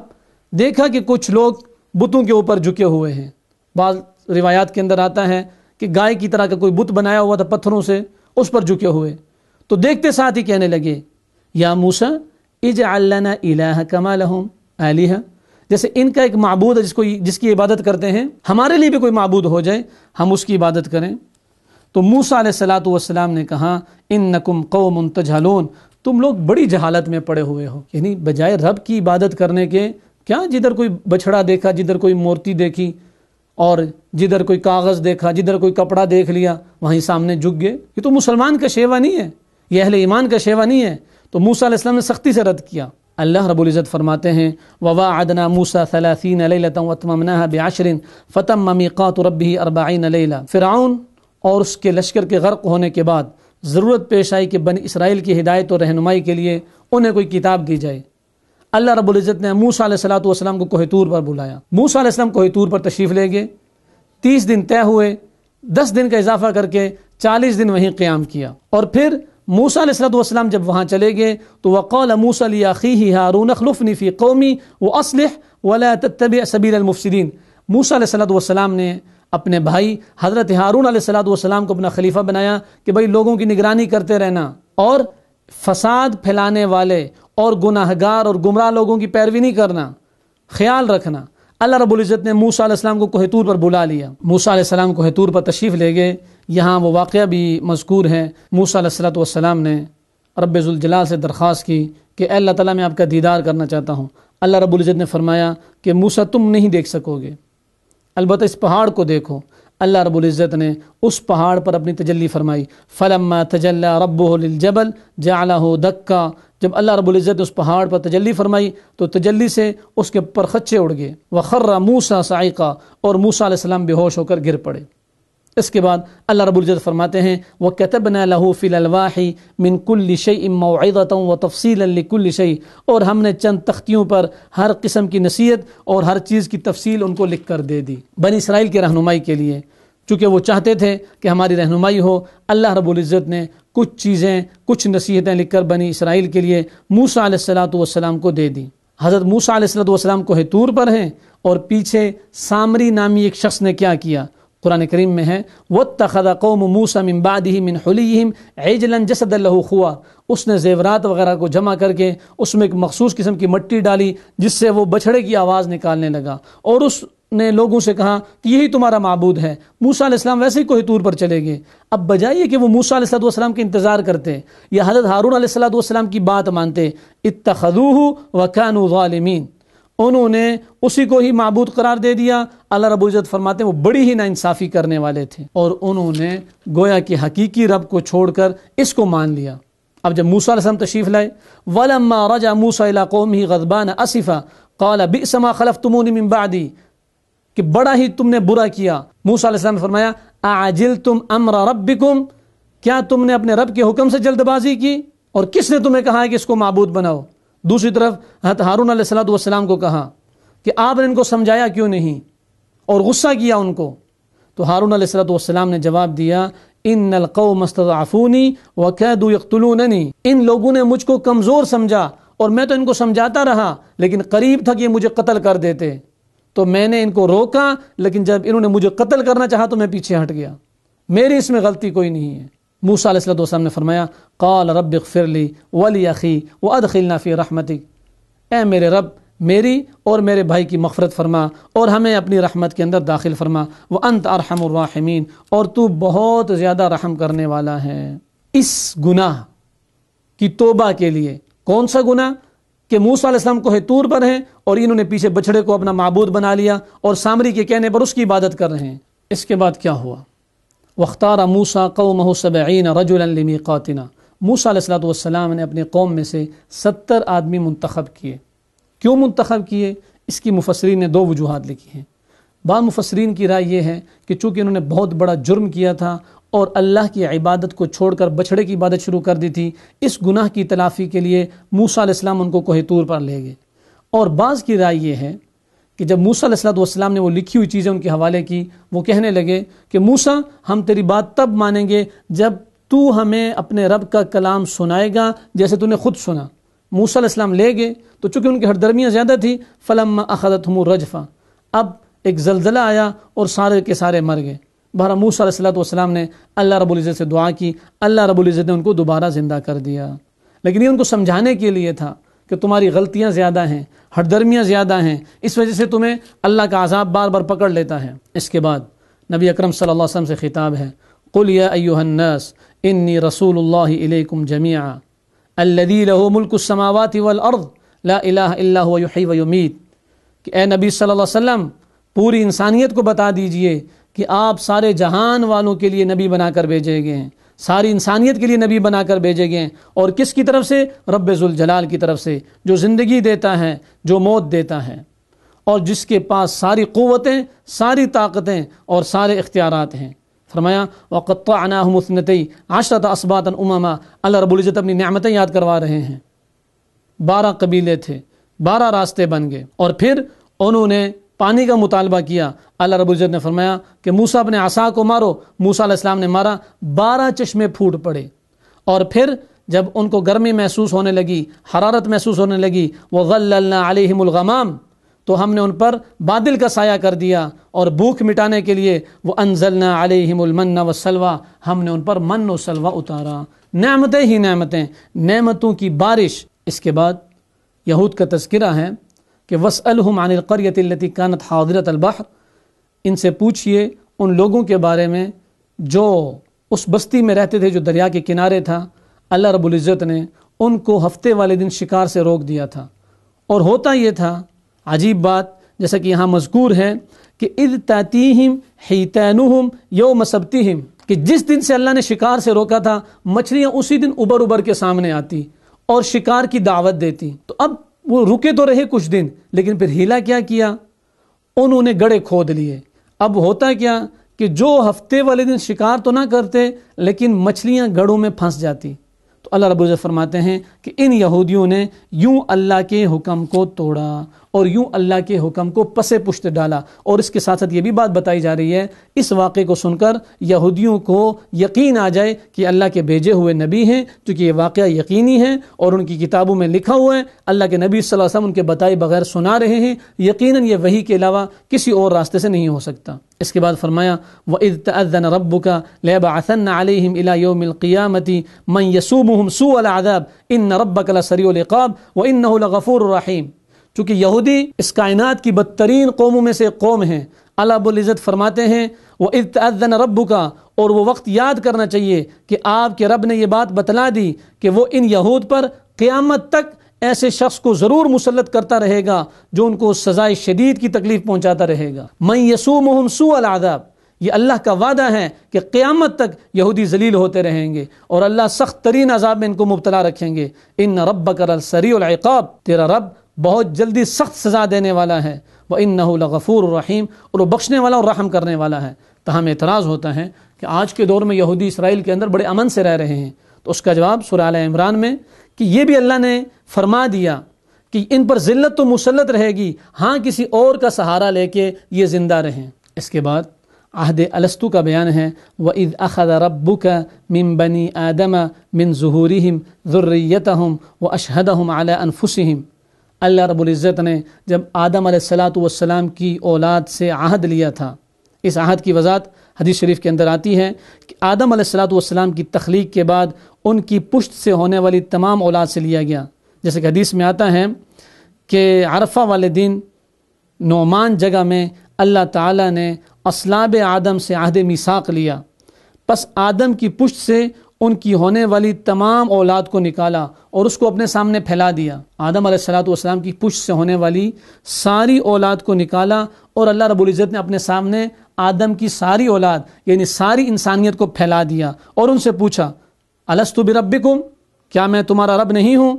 S2: دیکھا کہ کچھ لوگ بتوں کے اوپر جھکے ہوئے ہیں۔ بعض روایات کے اندر آتا ہے کہ گائے کی طرح کا کوئی بت بنایا ہوا تھا پتھروں سے، اس پر جھکے ہوئے، تو دیکھتے ساتھ ہی کہنے لگے یا موسیٰ اجعل لنا الہ کما لہم آلہہ، جیسے ان کا ایک معبود ہے جس کی عبادت کرتے ہیں، ہمارے لیے بھی کوئی معبود ہو جائے، ہم اس کی عبادت کریں۔ تو موسیٰ علیہ السلام نے کہا انکم قوم تجہلون، تم لوگ بڑی جہالت میں پڑے ہوئے ہو، یعنی بجائے رب کی عبادت کرنے کے کیا جدھر کوئی بچھڑا دیکھا، جدھر کوئی مورتی دیکھی، اور جدھر کوئی کاغذ دیکھا، جدھر کوئی کپڑا دیکھ لیا، وہیں سامنے جھک گئے۔ یہ تو مسلمان کا شیوا نہیں ہے، یہ اہل ایمان کا شیوا نہیں ہے۔ تو موسیٰ علیہ السلام نے سختی سے رد کیا۔ اللہ رب العزت فرماتے ہیں وَوَاعَدْنَا مُوسَىٰ 30 لَيْلَةً وَأَتْمَمْنَاهَا بِعَشْرٍ فَتَمَّ مِيقَاتُ رَبِّهِ 40 لَيْلَةً۔ فرعون اور اس کے لشکر کے غرق ہونے کے بعد ضرورت پیش آئی کہ بنی اسرائیل کی ہدایت اور رہنمائی کے لیے انہیں کوئی کتاب دی جائے۔ اللہ رب العزت نے موسیٰ علیہ السلام کو کوہ طور پر بلایا۔ موسیٰ علیہ السلام کوہ طور پر تشریف لے گئے، 30 دن طے ہوئے، 10 دن کا اضافہ کر کے 40 دن وہیں قیام کیا۔ اور پھر موسیٰ علیہ السلام جب وہاں چلے گئے تو وقال موسیٰ لأخیہ ہارون اخلفنی فی قومی واصلح ولا تتبع سبیل المفسدین۔ موسیٰ علیہ السلام نے اپنے بھائی حضرت ہارون علیہ السلام کو اپنا خلیفہ بنایا کہ بھئی لوگوں کی نگرانی کرتے رہنا اور فساد پھیلانے والے اور گناہگار اور گمراہ لوگوں کی پیروی نہیں کرنا، خیال رکھنا۔ اللہ رب العزت نے موسیٰ علیہ السلام کو کوہ طور پر بلا لیا۔ موسیٰ علیہ السلام کوہ طور پر تشریف لے گئے۔ یہاں وہ واقعہ بھی مذکور ہے، موسیٰ علیہ السلام نے رب ذوالجلال سے درخواست کی کہ اے اللہ تعالیٰ میں آپ کا دیدار کرنا چاہتا ہوں۔ اللہ رب العزت نے فرمایا کہ موسیٰ تم نہیں دیکھ سکو گے، البتہ اس پہاڑ کو دیکھو۔ اللہ رب العزت نے اس پہاڑ پر اپنی تجلی فرمائی۔ فلما تجلی ربہ للجبل جعلہ دکا، جب اللہ رب العزت نے اس پہاڑ پر تجلی فرمائی تو تجلی سے اس کے پر خچے اڑ گئے۔ وخر موسیٰ صعقا، اور موسیٰ علیہ السلام بے ہوش ہو کر گر پڑے۔ اس کے بعد اللہ رب العزت فرماتے ہیں وَكَتَبْنَا لَهُ فِي الْأَلْوَاحِ مِنْ كُلِّ شَيْءٍ مَوْعِظَةً وَتَفْصِيلًا لِكُلِّ شَيْءٍ، اور ہم نے چند تختیوں پر ہر قسم کی نصیحت اور ہر چیز کی تفصیل ان کو لکھ کر دے دی بنی اسرائیل کی رہنمائی کے لیے۔ چونکہ وہ چاہتے تھے کہ ہماری رہنمائی ہو، اللہ رب العزت نے کچھ چیزیں، کچھ نصیحتیں لکھ کر بنی اسرائیل کے لیے موسیٰ علیہ السلام کو دے دی۔ حضرت موسیٰ علیہ السلام کوہ طور پر ہیں اور پیچھے سامری نامی ایک شخص نے کیا کیا، قرآن کریم میں ہے وَاتَّخَذَ قَوْمُ مُوسَىٰ مِن بَعْدِهِ مِنْ حُلِيِّهِمْ عِجْلًا جَسَدًا لَهُ خُوَارٌ، اس نے زیورات وغیرہ کو جمع کر کے اس میں ایک مخصوص قسم کی مٹی ڈالی جس سے وہ بچھڑے کی آواز نکالنے لگا، اور اس نے لوگوں سے کہا کہ یہی تمہارا معبود ہے۔ موسیٰ علیہ السلام ویسے ہی کوہ طور پر چلے گئے۔ اب بجائے کہ وہ موسیٰ علیہ السلام کے انتظار کرتے یا حضرت ہارون علیہ السلام کی بات مانتے، اتخذوہ وکانوا ظالمین، انہوں نے اسی کو ہی معبود قرار دے دیا۔ اللہ رب العزت فرماتے ہیں وہ بڑی ہی ناانصافی کرنے والے تھے، اور انہوں نے گویا کہ حقیقی رب کو چھوڑ کر اس کو مان لیا۔ اب جب موسیٰ علیہ السلام تشریف لائے وَلَمَّا رَجَعَ مُوسَىٰ إِلَىٰ قَوْمِهِ غَضْبَانَ أَسِفًا قَالَ بِئْسَ مَا خَلَفْتُمُونِي مِن بَعْدِي، کہ بڑا ہی تم نے برا کیا۔ موسیٰ علیہ السلام نے فرمایا اعجلتم امر ربکم، کیا تم نے اپنے رب کے حکم سے جلد بازی کی، اور کس نے تمہیں کہا ہے کہ اس کو معبود بناؤ؟ دوسری طرف حضرت ہارون علیہ السلام کو کہا کہ آپ نے ان کو سمجھایا کیوں نہیں، اور غصہ کیا ان کو۔ تو ہارون علیہ السلام نے جواب دیا ان القوم استضعفونی وکادوا یقتلوننی، ان لوگوں نے مجھ کو کمزور سمجھا اور میں تو ان کو سمجھاتا رہا لیکن قریب تھا کہ یہ مجھے قتل کر دیتے، تو میں نے ان کو روکا، لیکن جب انہوں نے مجھے قتل کرنا چاہا تو میں پیچھے ہٹ گیا، میری اس میں غلطی کوئی نہیں ہے۔ موسیٰ علیہ السلام نے فرمایا قال رب اغفر لی ولی وادخلنا فی رحمتک، اے میرے رب میری اور میرے بھائی کی مغفرت فرما اور ہمیں اپنی رحمت کے اندر داخل فرما، وانت ارحم الراحمین، اور تو بہت زیادہ رحم کرنے والا ہے۔ اس گناہ کی توبہ کے لیے، کون سا گناہ کہ موسیٰ علیہ السلام کوہ طور پر ہیں اور انہوں نے پیچھے بچڑے کو اپنا معبود بنا لیا اور سامری کے کہنے پر اس کی عبادت کر رہے ہیں۔ اس کے بعد کیا ہوا؟ وَاخْتَارَ مُوسَىٰ قَوْمَهُ 70 رَجُلًا لِمِيقَاتِنَا، موسیٰ علیہ السلام نے اپنے قوم میں سے 70 آدمی منتخب کیے۔ کیوں منتخب کیے؟ اس کی مفسرین نے 2 وجوہات لکھی ہیں۔ بعض مفسرین کی رائے یہ ہے کہ چونکہ انہوں نے بہت بڑا جرم کیا تھا اور اللہ کی عبادت کو چھوڑ کر بچھڑے کی عبادت شروع کر دی تھی، اس گناہ کی تلافی کے لیے موسیٰ علیہ السلام ان کو کوہ طور پر لے گئے۔ اور بعض کی رائے یہ ہے کہ جب موسیٰ علیہ السلام نے وہ لکھی ہوئی چیزیں ان کے حوالے کی، وہ کہنے لگے کہ موسیٰ ہم تیری بات تب مانیں گے جب تو ہمیں اپنے رب کا کلام سنائے گا جیسے تو نے خود سنا۔ موسیٰ علیہ السلام لے گئے تو چونکہ ان کی ہردرمیاں زیادہ تھی، فلما اخذتهم الرجفہ، اب ایک زلزلہ آیا اور سارے کے سارے مر گئے۔ بہرحال موسیٰ علیہ السلام نے اللہ رب العزت سے دعا کی، اللہ رب العزت نے ان کو دوبارہ زندہ کر دیا، لیکن یہ ان کو سمجھانے کے لیے تھا کہ تمہاری غلطیاں زیادہ ہیں، ہٹ درمیاں زیادہ ہیں، اس وجہ سے تمہیں اللہ کا عذاب بار بار پکڑ لیتا ہے۔ اس کے بعد نبی اکرم صلی اللہ علیہ وسلم سے خطاب ہے، قل یا ایھا الناس انی رسول اللہ الیکم جمیعا الذی لہ ملک السماوات والارض لا الہ الا هو یحیی و یمیت، کہ اے نبی صلی اللہ علیہ وسلم پوری انسانیت کو بتا دیجئے کہ آپ سارے جہان والوں کے لیے نبی بنا کر بھیجے گئے ہیں، ساری انسانیت کے لیے نبی بنا کر بھیجے گئے ہیں، اور کس کی طرف سے؟ رب ذوالجلال کی طرف سے، جو زندگی دیتا ہے، جو موت دیتا ہے، اور جس کے پاس ساری قوتیں، ساری طاقتیں اور سارے اختیارات ہیں۔ فرمایا وَقَطَّعْنَاهُمُ اثْنَتَيْ عَشْرَةَ أَسْبَاطًا أُمَمًا، اللہ رب العزت اپنی نعمتیں یاد کروا رہے ہیں۔ 12 قبیلے تھے، 12 راستے بن گئے، اور پھر انہوں نے پانی کا مطالبہ کیا۔ اللہ رب العزت نے فرمایا کہ موسیٰ اپنے عصا کو مارو، موسیٰ علیہ السلام نے مارا، 12 چشمے پھوٹ پڑے، اور پھر جب ان کو گرمی محسوس ہونے لگی، حرارت محسوس ہونے لگی، وَظَلَّلْنَا عَلَيْهِمُ الْغَمَامَ، تو ہم نے ان پر بادل کا سایہ کر دیا، اور بھوک مٹانے کے لیے وَأَنزَلْنَا عَلَيْهِمُ الْمَنَّ وَالسَّلْوَىٰ، ہم نے ان پر من و سلوہ اتارا، نعمتیں ہی نعمتیں، نعمتوں کی بارش۔ اس کے بعد یہود کا تذکرہ ہے کہ وَاسْأَلْهُمْ عَنِ الْقَرْيَةِ الَّتِي كَانَتْ حَاضِرَةَ الْبَحْرِ، ان سے پوچھئے ان لوگوں کے بارے میں جو اس بستی میں رہتے تھے جو دریا کے کنارے تھا۔ اللہ رب العزت نے ان کو ہفتے والے دن شکار سے روک دیا تھا، اور ہوتا یہ تھا، عجیب بات جیسا کہ یہاں مذکور ہے کہ اذ تاتیہم حیتانہم یوم سبتہم، کہ جس دن سے اللہ نے شکار سے روکا تھا مچھلیاں اسی دن ابھر ابھر کے سامنے آتی اور شکار کی دعوت دیتی۔ تو اب وہ رکے تو رہے کچھ دن، لیکن پھر ہیلا کیا کیا؟ انہوں نے گڑھے کھود لیے۔ اب ہوتا کیا کہ جو ہفتے والے دن شکار تو نہ کرتے، لیکن مچھلیاں گڑھوں میں پھنس جاتی۔ تو اللہ رب العزت فرماتے ہیں کہ ان یہودیوں نے یوں اللہ کے حکم کو توڑا اور یوں اللہ کے حکم کو پس پشت ڈالا۔ اور اس کے ساتھ ساتھ یہ بھی بات بتائی جا رہی ہے، اس واقعے کو سن کر یہودیوں کو یقین آ جائے کہ اللہ کے بھیجے ہوئے نبی ہیں، چونکہ یہ واقعہ یقینی ہے اور ان کی کتابوں میں لکھا ہوا ہے، اللہ کے نبی صلی اللہ علیہ وسلم ان کے بتائے بغیر سنا رہے ہیں، یقیناً یہ وحی کے علاوہ کسی اور راستے سے نہیں ہو سکتا۔ اس کے بعد فرمایا وَإِذْ تَأَذَّنَ رَبُّكَ لَيَبْعَثَنَّ عَلَيْهِمْ إِلَى يَوْمِ الْقِيَامَةِ مَنْ يَسُومُهُمْ سُوءَ الْعَذَابِ إِنَّ رَبَّكَ لَسَرِيعُ الْعِقَابِ وَإِنَّهُ لَغَفُورٌ رَحِيمٌ۔ چونکہ یہودی اس کائنات کی بدترین قوموں میں سے قوم ہیں، اللہ رب العزت فرماتے ہیں وَإِذْ تَأَذَّنَ رَبُّكَ، اور وہ وقت یاد کرنا چاہیے کہ آپ کے رب نے یہ بات بتلا دی کہ وہ ان یہود پر قیامت تک ایسے شخص کو ضرور مسلط کرتا رہے گا جو ان کو سزائے شدید کی تکلیف پہنچاتا رہے گا۔ مَن يَسُومُهُمْ سُوءَ الْعَذَابِ، یہ اللہ کا وعدہ ہے کہ قیامت تک یہودی ذلیل ہوتے رہیں گے اور اللہ سخت ترین عذاب میں ان کو مبتلا رکھیں گے۔ ان ربک لسریع العقاب، تیرا رب بہت جلدی سخت سزا دینے والا ہے۔ وانہ لغفور الرحیم، اور وہ بخشنے والا اور رحم کرنے والا ہے۔ تاہم اعتراض ہوتا ہے کہ آج کے دور میں یہودی اسرائیل کے اندر بڑے امن سے رہ رہے ہیں، تو اس کا جواب سورہ آل عمران میں کہ یہ بھی اللہ نے فرما دیا کہ ان پر ذلت تو مسلط رہے گی، ہاں کسی اور کا سہارا لے کے یہ زندہ رہیں۔ اس کے بعد عہد الستو کا بیان ہے وَإِذْ أَخَذَ رَبُّكَ مِن بَنِي آدَمَ مِن ظُهُورِهِمْ ذُرِّيَّتَهُمْ وَأَشْهَدَهُمْ عَلَىٰ أَنفُسِهِمْ، اللہ رب العزت نے جب آدم علیہ السلام کی اولاد سے عہد لیا تھا، اس عہد کی وضاحت حدیث شریف کے اندر آتی ہے کہ آدم علیہ السلام کی تخلیق کے بعد ان کی پشت سے ہونے والی تمام اولاد سے لیا گیا، جیسے کہ حدیث میں آتا ہے کہ عرفہ والے دن نعمان جگہ میں اللہ تعالیٰ نے اصلاب آدم سے عہد میثاق لیا، پس آدم کی پشت سے ان کی ہونے والی تمام اولاد کو نکالا اور اس کو اپنے سامنے پھیلا دیا۔ آدم علیہ السلام کی پشت سے ہونے والی ساری اولاد کو نکالا اور اللہ رب العزت نے اپنے سامنے آدم کی ساری اولاد یعنی ساری انسانیت کو پھیلا دیا اور ان سے پوچھا الستُ بربکم، کیا میں تمہارا رب نہیں ہوں؟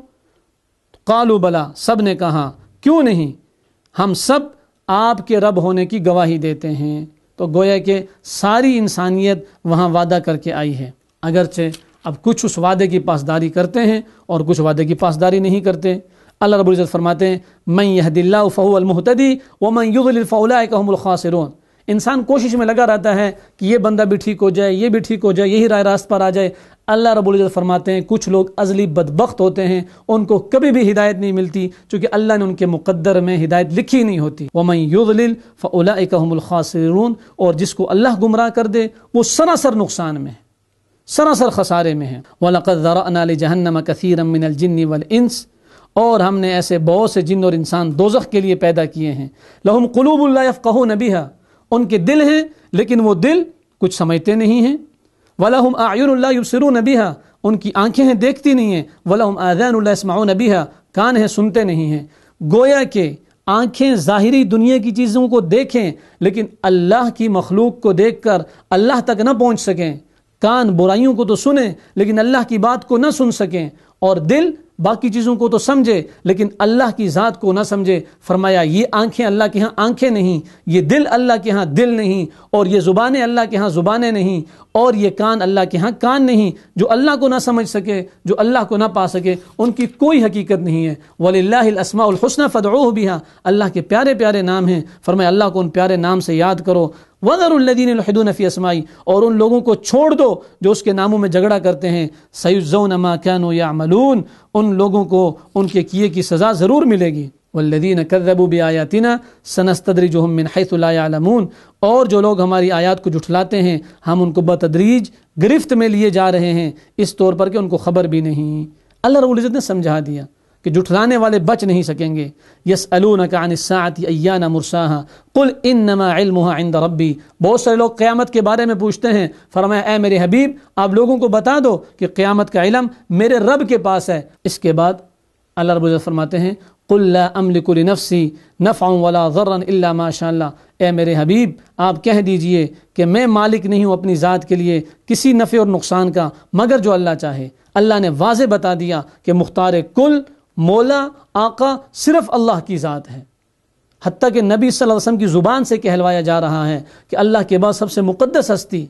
S2: قالوا بلا، سب نے کہا کیوں نہیں، ہم سب آپ کے رب ہونے کی گواہی دیتے ہیں۔ تو گویا کہ ساری انسانیت وہاں وعدہ کر کے آئی ہے، اگرچہ اب کچھ اس وعدے کی پاسداری کرتے ہیں اور کچھ وعدے کی پاسداری نہیں کرتے۔ اللہ رب العزت فرماتے ہیں من یہد اللہ فہو المہتدی ومن یضلل فاولئک هم الخاسرون۔ انسان کوشش میں لگا رہتا ہے کہ یہ بندہ بھی ٹھیک ہو جائے، یہ بھی ٹھیک ہو جائے، یہی راہ راست پر آ جائے۔ اللہ رب العزت فرماتے ہیں کچھ لوگ ازلی بدبخت ہوتے ہیں، ان کو کبھی بھی ہدایت نہیں ملتی، چونکہ اللہ نے ان کے مقدر میں ہدایت لکھی نہیں ہوتی۔ وَمَن يُضْلِلْ فَأُولَٰئِكَ هُمُ الْخَاسِرُونَ، اور جس کو اللہ گمراہ کر دے وہ سراسر نقصان میں ہے، سراسر خسارے میں ہے۔ وَلَقَدْ ذَرَأْنَا لِجَهَنَّمَ كَثِيرًا مِّنَ الْجِنِّ وَالْإِنسِ، اور ہم نے ایسے بہت سے جن اور انسان دوزخ کے لیے پیدا کیے ہیں۔ لَهُمْ قُلُوبٌ لَّا يَفْقَهُونَ بِهَا، ان کے دل ہیں لیکن وہ دل کچھ سمجھتے نہیں ہیں۔ وَلَهُمْ أَعْيُنٌ لَّا يُبْصِرُونَ بِهَا، ان کی آنکھیں ہیں دیکھتی نہیں ہیں۔ وَلَهُمْ آذَانٌ لَّا يَسْمَعُونَ بِهَا، کان ہیں سنتے نہیں ہیں۔ گویا کہ آنکھیں ظاہری دنیا کی چیزوں کو دیکھیں لیکن اللہ کی مخلوق کو دیکھ کر اللہ تک نہ پہنچ سکیں، کان برائیوں کو تو سنیں لیکن اللہ کی بات کو نہ سن سکیں، اور دل باقی چیزوں کو تو سمجھے لیکن اللہ کی ذات کو نہ سمجھے۔ فرمایا یہ آنکھیں اللہ کے ہاں آنکھیں نہیں، یہ دل اللہ کے ہاں دل نہیں، اور یہ زبانیں اللہ کے ہاں زبانیں نہیں، اور یہ کان اللہ کے ہاں کان نہیں۔ جو اللہ کو نہ سمجھ سکے، جو اللہ کو نہ پا سکے، ان کی کوئی حقیقت نہیں ہے۔ وَلِلَّهِ الْأَسْمَاءُ الْحُسْنَى فَادْعُوهُ بِهَا، اللہ کے پیارے پیارے نام ہیں، فرمایا اللہ کو ان پیارے نام سے یاد کرو۔ وَذَرُوا الَّذِينَ يُلْحِدُونَ فِي أَسْمَائِهِ، اور ان لوگوں کو چھوڑ دو جو اس کے ناموں میں جھگڑا کرتے ہیں۔ سَيُجْزَوْنَ مَا كَانُوا يَعْمَلُونَ، ان لوگوں کو ان کے کیے کی سزا ضرور ملے گی۔ وَالَّذِينَ كَذَّبُوا بِآيَاتِنَا سَنَسْتَدْرِجُهُم مِّنْ حَيْثُ لَا يَعْلَمُونَ، اور جو لوگ ہماری آیات کو جھٹلاتے ہیں ہم ان کو بتدریج گرفت میں لیے جا رہے ہیں، اس طور پر کہ ان کو خبر بھی نہیں۔ اللہ رب العزت نے سمجھا دیا کہ جھٹلانے والے بچ نہیں سکیں گے۔ یسألونک عن الساعة ایان مرساها قل انما علمها عند ربی، بہت سارے لوگ قیامت کے بارے میں پوچھتے ہیں، فرمایا اے میرے حبیب آپ لوگوں کو بتا دو کہ قیامت کا علم میرے رب کے پاس ہے۔ اس کے بعد اللہ رب العزت فرماتے ہیں قل لا املک لنفسی نفعا ولا ضرا الا ما شاء اللہ، اے میرے حبیب آپ کہہ دیجئے کہ میں مالک نہیں ہوں اپنی ذات کے لیے کسی نفع اور نقصان کا مگر جو اللہ چاہے۔ اللہ نے واضح بتا دیا کہ مختار کل مولا آقا صرف اللہ کی ذات ہے، حتیٰ کہ نبی صلی اللہ علیہ وسلم کی زبان سے کہلوایا جا رہا ہے کہ اللہ کے بعد سب سے مقدس ہستی،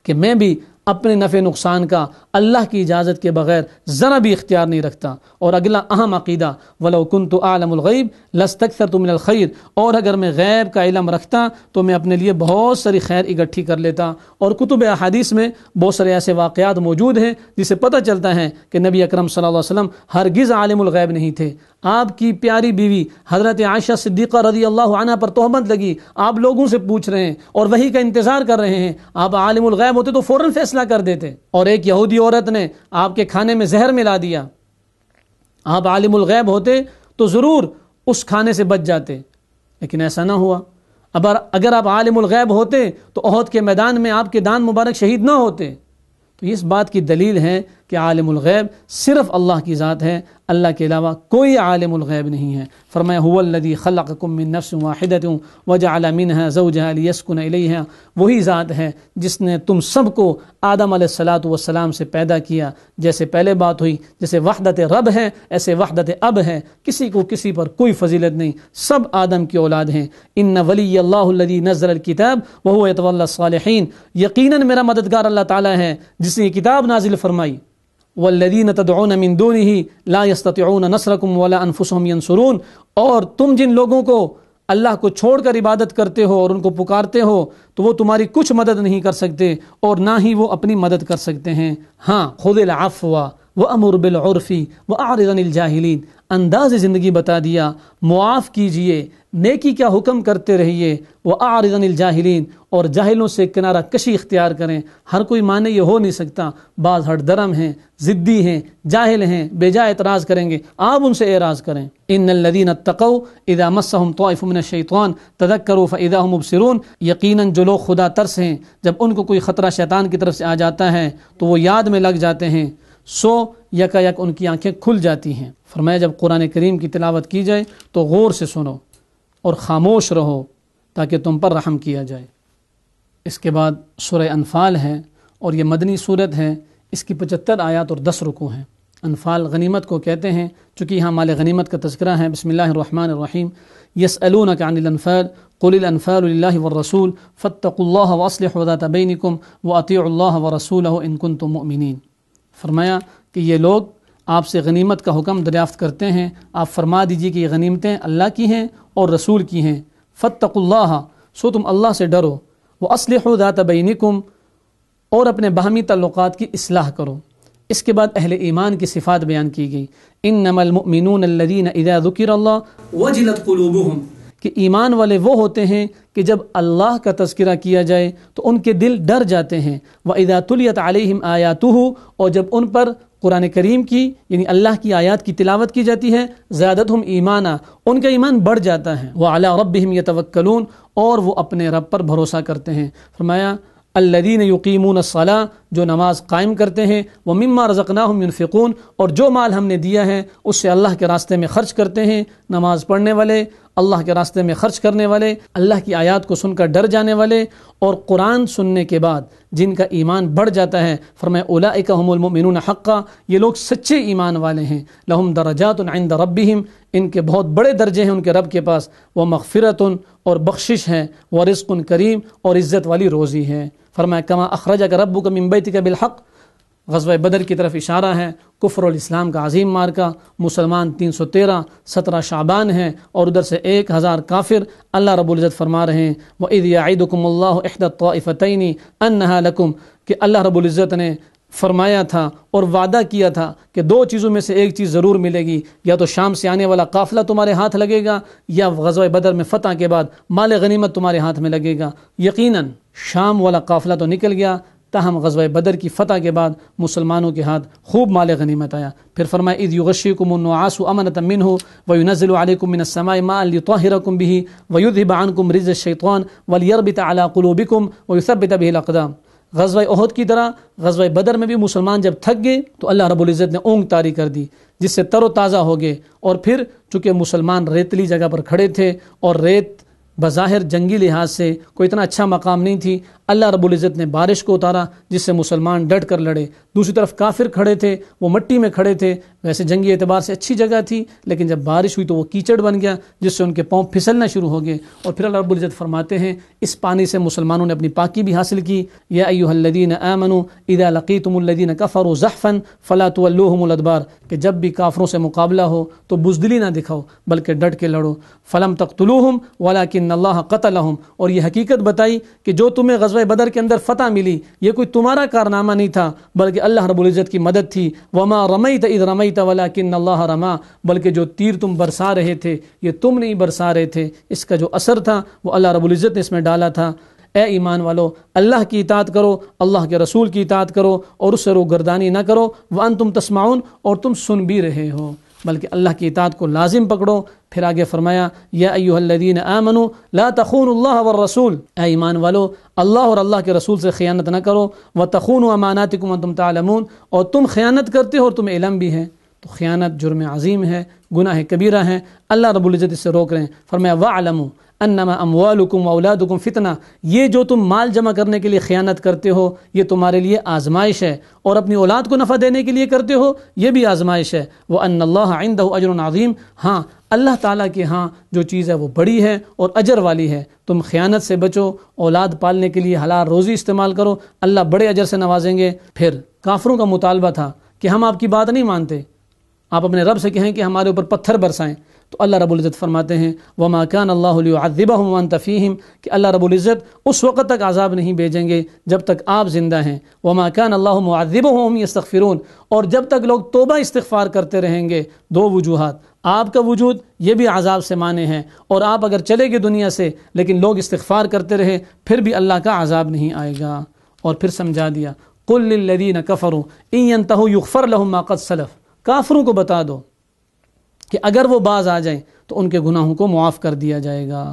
S2: کہ میں بھی اپنے نفع نقصان کا اللہ کی اجازت کے بغیر ذرا بھی اختیار نہیں رکھتا۔ اور اگلا اہم عقیدہ وَلَوْ كُنْتُ أَعْلَمُ الْغَيْبَ لَاسْتَكْثَرْتُ مِنَ الْخَيْرِ، اور اگر میں غیب کا علم رکھتا تو میں اپنے لیے بہت ساری خیر اکٹھی کر لیتا۔ اور کتب احادیث میں بہت سارے ایسے واقعات موجود ہیں جس سے پتہ چلتا ہے کہ نبی اکرم صلی اللہ علیہ وسلم ہرگز عالم الغیب نہیں تھے۔ آپ کی پیاری بیوی حضرت عائشہ صدیقہ رضی اللہ عنہ پر تہمت لگی، آپ لوگوں سے پوچھ رہے ہیں اور وحی کا انتظار کر رہے ہیں، آپ عالم الغیب ہوتے تو فوراً فیصلہ کر دیتے۔ اور ایک یہودی عورت نے آپ کے کھانے میں زہر ملا دیا، آپ عالم الغیب ہوتے تو ضرور اس کھانے سے بچ جاتے، لیکن ایسا نہ ہوا۔ اگر آپ عالم الغیب ہوتے تو احد کے میدان میں آپ کے دان مبارک شہید نہ ہوتے۔ تو اس بات کی دلیل ہے کہ عالم الغیب صرف اللہ کی ذات ہے، اللہ کے علاوہ کوئی عالم الغیب نہیں ہے۔ فرمایا هو الذی خلقکم من نفس واحدۃ وجعل منها زوجها لیسکن الیہا، وہی ذات ہے جس نے تم سب کو آدم علیہ الصلوۃ والسلام سے پیدا کیا۔ جیسے پہلے بات ہوئی، جیسے وحدت رب ہے ایسے وحدت اب ہے، کسی کو کسی پر کوئی فضیلت نہیں، سب آدم کی اولاد ہیں۔ ان ولی اللہ الذی نزل الکتاب وهو یتولی الصالحین، یقیناً میرا مددگار اللہ تعالی ہے جس نے یہ کتاب نازل فرمائی۔ والذین تدعون من دونه لا يستطيعون نصركم ولا انفسهم ينصرون، اور تم جن لوگوں کو اللہ کو چھوڑ کر عبادت کرتے ہو اور ان کو پکارتے ہو تو وہ تمہاری کچھ مدد نہیں کر سکتے اور نہ ہی وہ اپنی مدد کر سکتے ہیں۔ ہاں خذ العفو وامر بالعرف واعرض عن الجاہلین، انداز زندگی بتا دیا، معاف کیجئے، نیکی کا حکم کرتے رہیے، واعرض عن الجاہلین، اور جاہلوں سے کنارہ کشی اختیار کریں۔ ہر کوئی مانے یہ ہو نہیں سکتا، بعض ہٹ درم ہیں، ضدی ہیں، جاہل ہیں، بے جا اعتراض کریں گے، آپ ان سے اعراض کریں۔ ان الذین اتقوا اذا مسهم طائف من الشیطان تذکروا فاذا هم مبصرون، یقیناً جو لوگ خدا ترس ہیں جب ان کو کوئی خطرہ شیطان کی طرف سے آ جاتا ہے تو وہ یاد میں لگ جاتے ہیں، سو یکا یک ان کی آنکھیں کھل جاتی ہیں۔ فرمایا جب قرآن کریم کی تلاوت کی جائے تو غور سے سنو اور خاموش رہو تاکہ تم پر رحم کیا جائے۔ اس کے بعد سورہ انفال ہے اور یہ مدنی صورت ہے، اس کی 75 آیات اور 10 رکوع ہیں۔ انفال غنیمت کو کہتے ہیں، چونکہ یہاں مال غنیمت کا تذکرہ ہے۔ بسم اللہ الرحمن الرحیم، یسألونک عن الانفال قل الانفال للہ والرسول فاتقوا اللہ واصلحوا ذات بینکم واطیعوا اللہ ورسولہ ان کنتم مؤمنین۔ فرمایا کہ یہ لوگ آپ سے غنیمت کا حکم دریافت کرتے ہیں، آپ فرما دیجئے کہ یہ غنیمتیں اللہ کی ہیں اور رسول کی ہیں۔ فاتقوا اللہ، سو تم اللہ سے ڈرو، واصلحوا ذات بینکم، اور اپنے باہمی تعلقات کی اصلاح کرو۔ اس کے بعد اہل ایمان کی صفات بیان کی گئی، انما المؤمنون الذین اذا ذکر اللہ وجلت قلوبہم، کہ ایمان والے وہ ہوتے ہیں کہ جب اللہ کا تذکرہ کیا جائے تو ان کے دل ڈر جاتے ہیں، وَإِذَا تُلِيَتْ عَلَيْهِمْ آيَاتُهُ، اور جب ان پر قرآن کریم کی یعنی اللہ کی آیات کی تلاوت کی جاتی ہے، زادتہم ایمانا، ان کا ایمان بڑھ جاتا ہے، وَعَلَىٰ رَبِّهِمْ يَتَوَكَّلُونَ، اور وہ اپنے رب پر بھروسہ کرتے ہیں۔ فرمایا الذین یقیمون الصلاۃ، جو نماز قائم کرتے ہیں، ومما رزقناہم ينفقون، اور جو مال ہم نے دیا ہے اس سے اللہ کے راستے میں خرچ کرتے ہیں۔ نماز پڑھنے والے، اللہ کے راستے میں خرچ کرنے والے، اللہ کی آیات کو سن کر ڈر جانے والے، اور قرآن سننے کے بعد جن کا ایمان بڑھ جاتا ہے، فرمایا اولئک هم المؤمنون حقا، یہ لوگ سچے ایمان والے ہیں، لہم درجات عند ربہم، ان کے بہت بڑے درجے ہیں ان کے رب کے پاس، ومغفرۃ، اور بخشش ہے، ورزق کریم، اور عزت والی روزی ہے۔ فرمایا کما اخرجک ربک من بیتک بالحق، غزوہ بدر کی طرف اشارہ ہے، کفر والاسلام کا عظیم مارکہ، مسلمان 313، 17 شعبان ہے، اور ادھر سے 1000 کافر۔ اللہ رب العزت فرما رہے ہیں وَإِذْ يَعِدُكُمُ اللَّهُ إِحْدَى الطَّائِفَتَيْنِ أَنَّهَا لَكُمْ، کہ اللہ رب العزت نے فرمایا تھا اور وعدہ کیا تھا کہ دو چیزوں میں سے ایک چیز ضرور ملے گی، یا تو شام سے آنے والا قافلہ تمہارے ہاتھ لگے گا، یا غزوہ بدر میں فتح کے بعد مال غنیمت تمہارے ہاتھ میں لگے گا۔ یقیناً شام والا قافلہ تو نکل گیا، تاہم غزوہ بدر کی فتح کے بعد مسلمانوں کے ہاتھ خوب مال غنیمت آیا۔ پھر فرمایا اذ یغشیکم النعاس امنۃ منہ وینزل علیکم من السماء ماء ليطهرکم به ویذهب عنکم رجز الشیطان ولیربط علی قلوبکم ویثبت به الاقدام۔ غزوہ احد کی طرح غزوہ بدر میں بھی مسلمان جب تھک گئے تو اللہ رب العزت نے اونگ طاری کر دی، جس سے تر و تازہ ہو گئے، اور پھر چونکہ مسلمان ریتلی جگہ پر کھڑے تھے اور ریت بظاہر جنگی لحاظ سے کوئی اتنا اچھا مقام نہیں تھی، اللہ رب العزت نے بارش کو اتارا جس سے مسلمان ڈٹ کر لڑے۔ دوسری طرف کافر کھڑے تھے، وہ مٹی میں کھڑے تھے، ویسے جنگی اعتبار سے اچھی جگہ تھی، لیکن جب بارش ہوئی تو وہ کیچڑ بن گیا جس سے ان کے پاؤں پھسلنا شروع ہو گئے، اور پھر اللہ رب العزت فرماتے ہیں اس پانی سے مسلمانوں نے اپنی پاکی بھی حاصل کی۔ یا ایھا الذین آمنوا اذا لقیتم الذین کفروا زحفا فلا تولوهم الادبار، کہ جب بھی کافروں سے مقابلہ ہو تو بزدلی نہ دکھاؤ بلکہ ڈٹ کے لڑو۔ فلم تقتلوهم ولکن اللہ قتلهم، اور یہ حقیقت بتائی کہ جو تمہیں غزوہ بدر کے اندر فتح ملی یہ کوئی تمہارا کارنامہ نہیں تھا بلکہ اللہ رب العزت کی مدد تھی۔ وما رمیت اذ رمیت ولکن اللہ رما، بلکہ جو تیر تم برسا رہے تھے یہ تم نہیں برسا رہے تھے، اس کا جو اثر تھا وہ اللہ رب العزت نے اس میں ڈالا تھا۔ اے ایمان والو، اللہ کی اطاعت کرو، اللہ کے رسول کی اطاعت کرو، اور اس سے روگردانی نہ کرو، وانتم تسمعون، اور تم سن بھی رہے ہو، بلکہ اللہ کی اطاعت کو لازم پکڑو۔ پھر آگے فرمایا یا ایھا الذین آمنوا لا تخونوا اللہ والرسول، اے ایمان والو اللہ اور اللہ کے رسول سے خیانت نہ کرو، وتخونوا اماناتکم وانتم تعلمون، اور تم خیانت کرتے ہو اور تمہیں علم بھی ہے۔ تو خیانت جرم عظیم ہے، گناہ کبیرہ ہے، اللہ رب العزت اس سے روک رہے ہیں۔ فرمایا وَاعْلَمُوا انما اموالکم واولادکم فتنہ، یہ جو تم مال جمع کرنے کے لیے خیانت کرتے ہو یہ تمہارے لیے آزمائش ہے، اور اپنی اولاد کو نفع دینے کے لیے کرتے ہو یہ بھی آزمائش ہے۔ وَأَنَّ اللَّهَ عِندَهُ أَجْرٌ عَظِيمٌ، ہاں اللہ تعالیٰ کے ہاں جو چیز ہے وہ بڑی ہے اور اجر والی ہے۔ تم خیانت سے بچو، اولاد پالنے کے لیے حلال روزی استعمال کرو، اللہ بڑے اجر سے نوازیں گے۔ پھر کافروں کا مطالبہ تھا کہ ہم آپ کی بات نہیں مانتے، آپ اپنے رب سے کہیں کہ ہمارے اوپر پتھر برسائیں، تو اللہ رب العزت فرماتے ہیں وَمَا كَانَ اللَّهُ لِيُعَذِّبَهُمْ وَأَنْتَ فِيهِمْ، کہ اللہ رب العزت اس وقت تک عذاب نہیں بھیجیں گے جب تک آپ زندہ ہیں۔ وَمَا كَانَ اللَّهُ مُعَذِّبَهُمْ وَهُمْ يَسْتَغْفِرُونَ، اور جب تک لوگ توبہ استغفار کرتے رہیں گے۔ دو وجوہات، آپ کا وجود یہ بھی عذاب سے مانے ہیں، اور آپ اگر چلے گئے دنیا سے لیکن لوگ استغفار کرتے رہے پھر بھی اللہ کا عذاب نہیں آئے گا۔ اور پھر سمجھا دیا قُلْ لِلَّذِينَ كَفَرُوا إِن يَنْتَهُوا يُغْفَرْ لَهُم مَّا قَدْ سَلَفَ، کافروں کو بتا دو کہ اگر وہ باز آ جائیں تو ان کے گناہوں کو معاف کر دیا جائے گا۔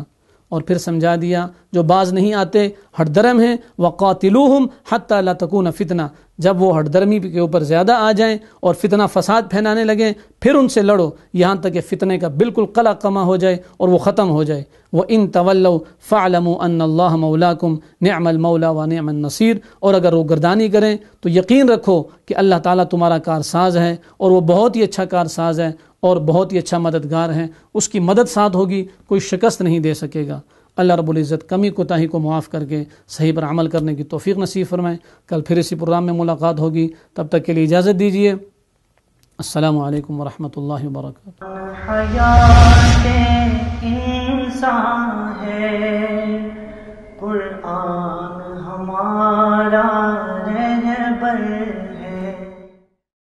S2: اور پھر سمجھا دیا جو باز نہیں آتے ہٹ درم ہیں، وَقَاتِلُوهُمْ حَتَّى لَا تَكُونَ فِتْنَةٌ، جب وہ ہٹ درمی کے اوپر زیادہ آ جائیں اور فتنہ فساد پھیلانے لگیں پھر ان سے لڑو یہاں تک کہ فتنے کا بالکل قلع کما ہو جائے اور وہ ختم ہو جائے۔ وَإِن تَوَلَّوْا فَاعْلَمُوا أَنَّ اللَّهَ مَوْلَاكُمْ نِعْمَ الْمَوْلَى وَنِعْمَ النَّصِيرُ، اور اگر وہ گردانی کریں تو یقین رکھو کہ اللہ تعالیٰ تمہارا کارساز ہے، اور وہ بہت ہی اچھا کارساز ہے اور بہت ہی اچھا مددگار ہے، اس کی مدد ساتھ ہوگی، کوئی شکست نہیں دے سکے گا۔ اللہ رب العزت کمی کوتاہی کو معاف کر کے صحیح پر عمل کرنے کی توفیق نصیب فرمائے۔ کل پھر اسی پروگرام میں ملاقات ہوگی، تب تک کے لیے اجازت دیجیے۔ السلام علیکم ورحمۃ اللہ وبرکاتہ۔
S1: حیات انسان ہے